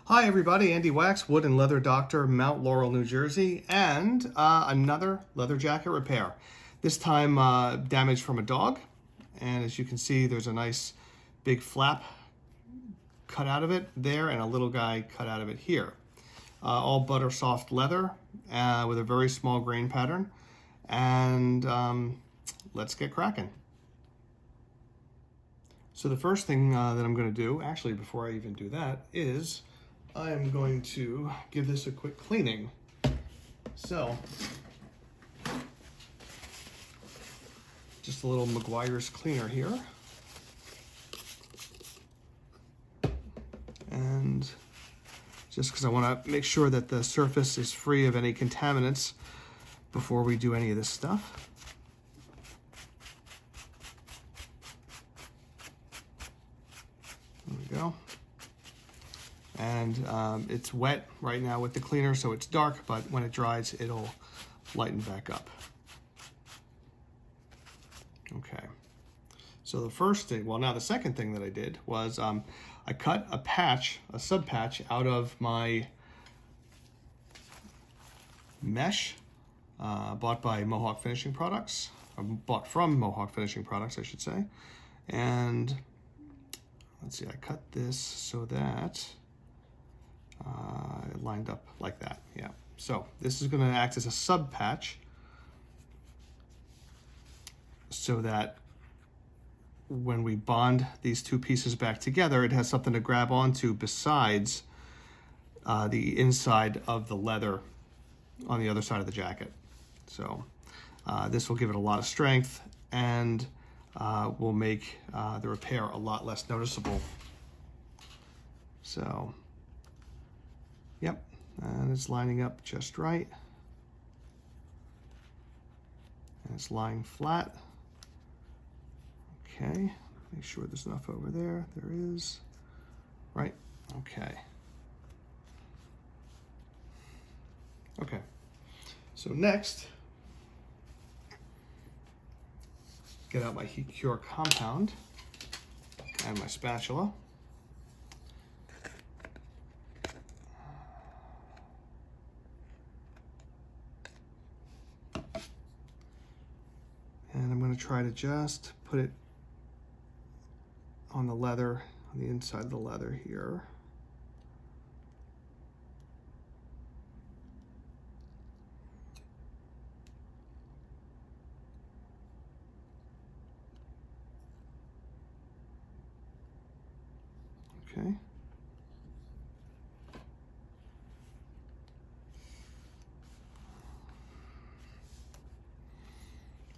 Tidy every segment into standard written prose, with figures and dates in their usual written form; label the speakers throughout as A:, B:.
A: Hi everybody, Andy Wax, Wood and Leather Doctor, Mount Laurel, New Jersey, and another leather jacket repair. This time damage from a dog, and as you can see there's a nice big flap cut out of it there and a little guy cut out of it here. All butter soft leather with a very small grain pattern, and let's get cracking. So the first thing that I'm going to do, actually before I even do that, is I am going to give this a quick cleaning. So, just a little Meguiar's cleaner here. And just because I want to make sure that the surface is free of any contaminants before we do any of this stuff. There we go. And it's wet right now with the cleaner, so it's dark, but when it dries, it'll lighten back up. Okay. So the first thing, well, now the second thing that I did was I cut a patch, a sub patch out of my mesh bought by Mohawk Finishing Products, bought from Mohawk Finishing Products, I should say. And let's see, I cut this so that it lined up like that, yeah. So this is going to act as a sub patch so that when we bond these two pieces back together, it has something to grab onto besides the inside of the leather on the other side of the jacket. So this will give it a lot of strength and will make the repair a lot less noticeable. So, yep, and it's lining up just right. And it's lying flat. Okay, make sure there's enough over there. There is. Right, okay. Okay, so next, get out my Heat Cure compound and my spatula. And I'm going to try to just put it on the leather, on the inside of the leather here. Okay.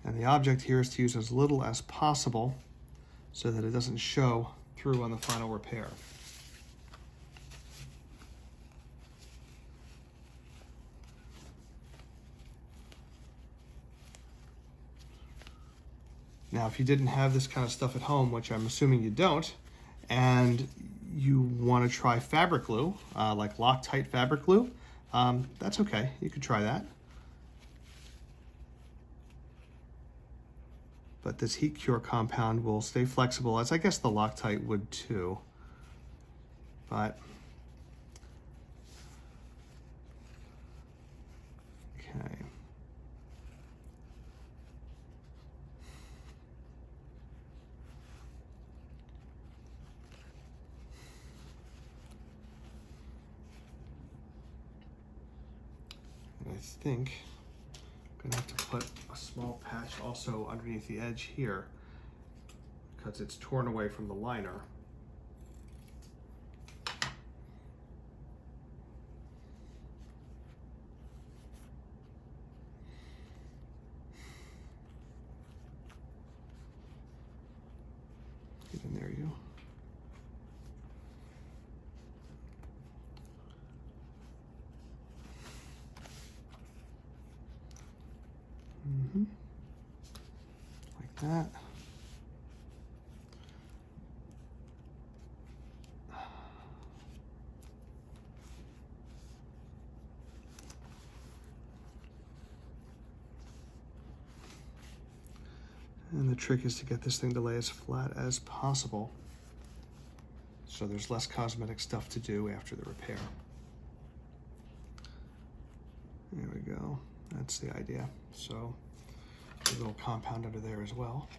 A: And the object here is to use as little as possible so that it doesn't show through on the final repair. Now, if you didn't have this kind of stuff at home, which I'm assuming you don't, and you want to try fabric glue, like Loctite fabric glue, that's okay. You could try that. But this Heat Cure compound will stay flexible, as I guess the Loctite would too. But, okay. And I think I'm gonna have to put a small patch also underneath the edge here because it's torn away from the liner. Get in there, you. Like that. And the trick is to get this thing to lay as flat as possible. so there's less cosmetic stuff to do after the repair. There we go. That's the idea. So a little compound under there as well.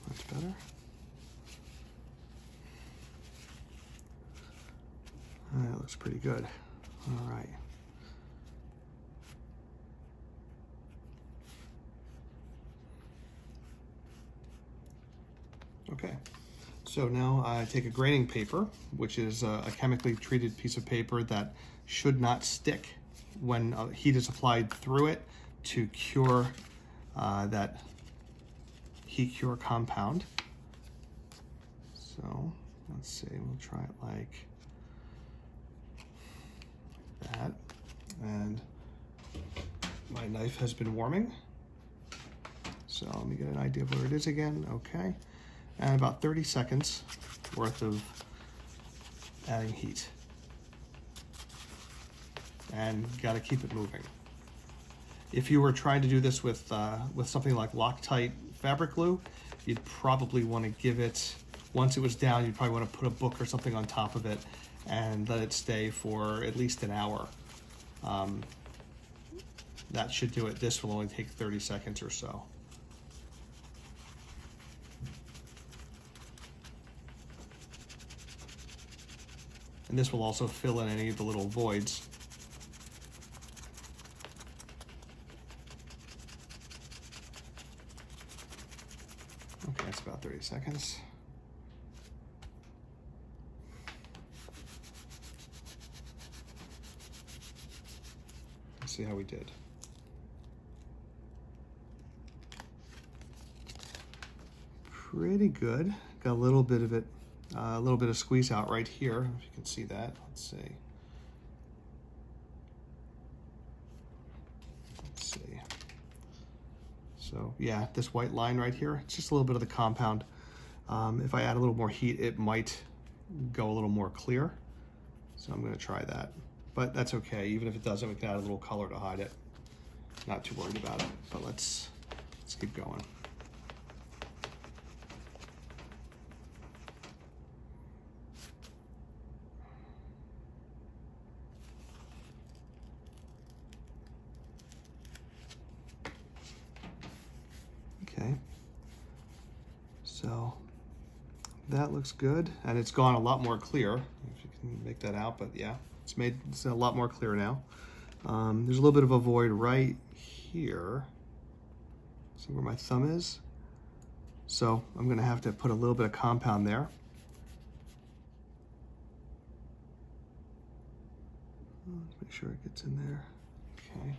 A: That's better. That looks pretty good. All right. Okay. So now I take a graining paper, which is a chemically treated piece of paper that should not stick when heat is applied through it to cure that heat cure compound. So let's see, we'll try it like that. And my knife has been warming. So let me get an idea of where it is again. Okay. And about 30 seconds worth of adding heat. And got to keep it moving. If you were trying to do this with something like Loctite fabric glue, you'd probably want to give it, once it was down, you'd probably want to put a book or something on top of it and let it stay for at least an hour. That should do it. This will only take 30 seconds or so. And this will also fill in any of the little voids. Okay, that's about 30 seconds. Let's see how we did. Pretty good. Got a little bit of it, a little bit of squeeze out right here, if you can see that. Let's see. So yeah, this white line right here, it's just a little bit of the compound. If I add a little more heat, it might go a little more clear. So I'm gonna try that, but that's okay. Even if it doesn't, we can add a little color to hide it. Not too worried about it, but let's keep going. Okay, so that looks good, and it's gone a lot more clear, if you can make that out, but yeah, it's a lot more clear now. There's a little bit of a void right here. See where my thumb is? So I'm gonna have to put a little bit of compound there. Let's make sure it gets in there. Okay.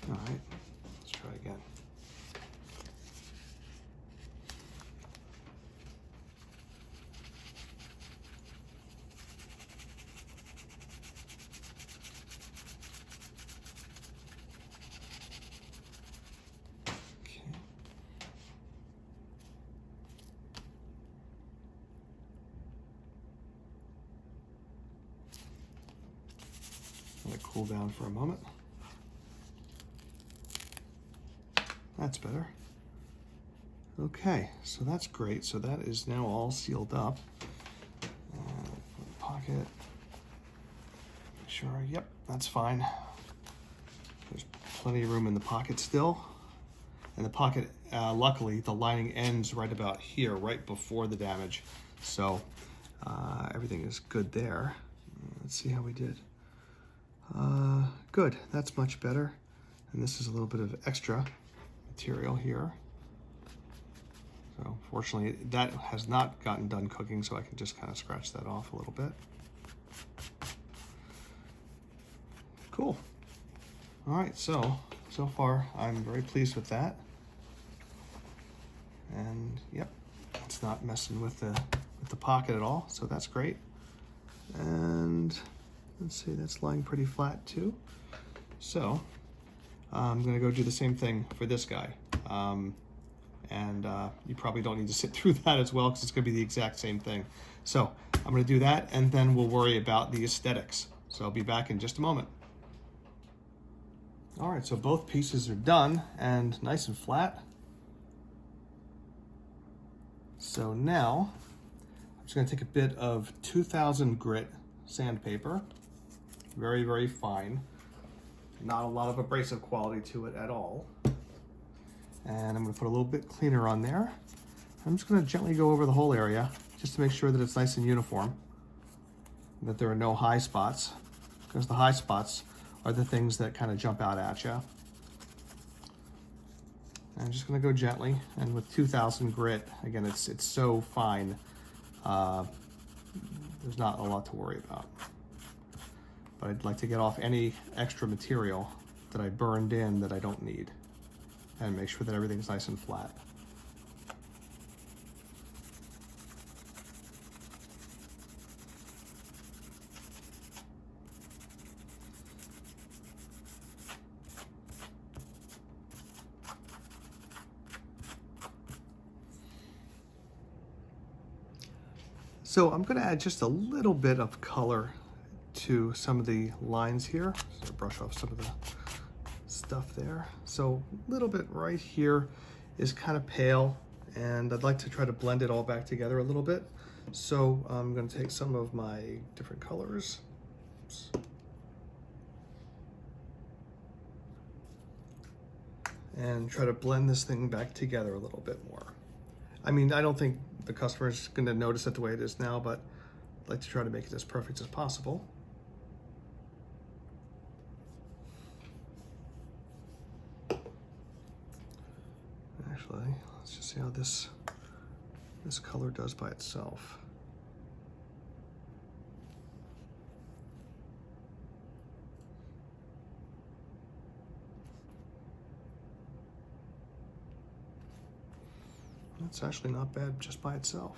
A: All right, let's try again. Okay. Let it cool down for a moment. That's better. Okay, so that's great. So that is now all sealed up. Pocket. Make sure, yep, that's fine. There's plenty of room in the pocket still. And the pocket, luckily, the lining ends right about here, right before the damage. So everything is good there. Let's see how we did. Good, that's much better. And this is a little bit of extra material here. So fortunately that has not gotten done cooking, so I can just kind of scratch that off a little bit. Cool. All right, so far I'm very pleased with that. And yep, it's not messing with the pocket at all, so that's great. And let's see, that's lying pretty flat too. So I'm gonna go do the same thing for this guy. You probably don't need to sit through that as well because it's gonna be the exact same thing. So I'm gonna do that and then we'll worry about the aesthetics. So I'll be back in just a moment. All right, so both pieces are done and nice and flat. So now I'm just gonna take a bit of 2000 grit sandpaper, very, very fine. Not a lot of abrasive quality to it at all. And I'm gonna put a little bit cleaner on there. I'm just gonna gently go over the whole area just to make sure that it's nice and uniform, that there are no high spots, because the high spots are the things that kind of jump out at you. I'm just gonna go gently, and with 2000 grit, again, it's so fine, there's not a lot to worry about. But I'd like to get off any extra material that I burned in that I don't need, and make sure that everything's nice and flat. So I'm going to add just a little bit of color to some of the lines here. So brush off some of the stuff there. So a little bit right here is kind of pale, and I'd like to try to blend it all back together a little bit. So I'm going to take some of my different colors. Oops. And try to blend this thing back together a little bit more. I mean, I don't think the customer's going to notice it the way it is now, but I'd like to try to make it as perfect as possible. Actually, let's just see how this color does by itself. It's actually not bad just by itself.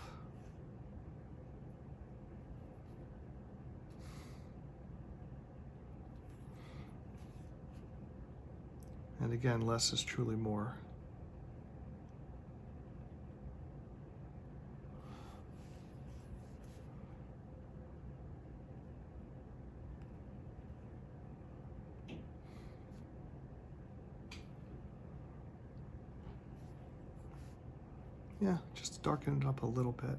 A: And again, less is truly more. Yeah, just darken it up a little bit.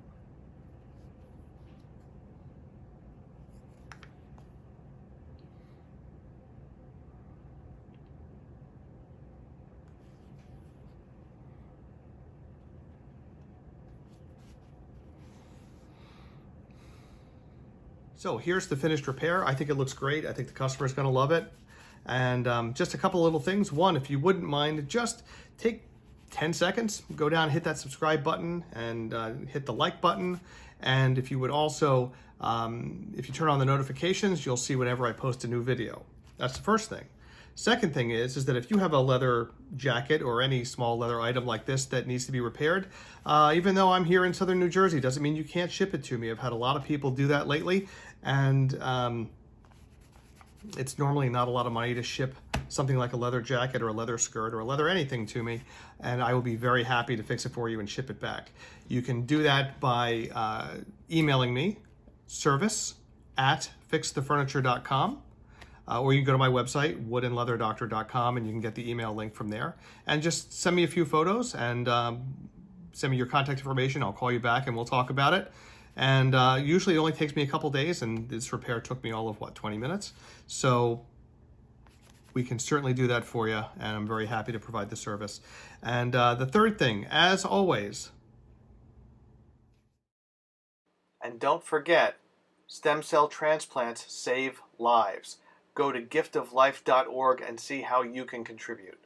A: So here's the finished repair. I think it looks great. I think the customer's gonna love it. And just a couple of little things. One, if you wouldn't mind, just take 10 seconds, go down, hit that subscribe button and hit the like button. And if you would also, if you turn on the notifications, you'll see whenever I post a new video. That's the first thing. Second thing is that if you have a leather jacket or any small leather item like this that needs to be repaired, even though I'm here in Southern New Jersey, doesn't mean you can't ship it to me. I've had a lot of people do that lately, and it's normally not a lot of money to ship something like a leather jacket or a leather skirt or a leather anything to me, and I will be very happy to fix it for you and ship it back. You can do that by emailing me, service@fixthefurniture.com. Or you can go to my website, woodandleatherdoctor.com, and you can get the email link from there. And just send me a few photos and send me your contact information. I'll call you back and we'll talk about it. And usually it only takes me a couple days, and this repair took me all of, 20 minutes? So we can certainly do that for you, and I'm very happy to provide the service. And the third thing, as always, and don't forget, stem cell transplants save lives. Go to giftoflife.org and see how you can contribute.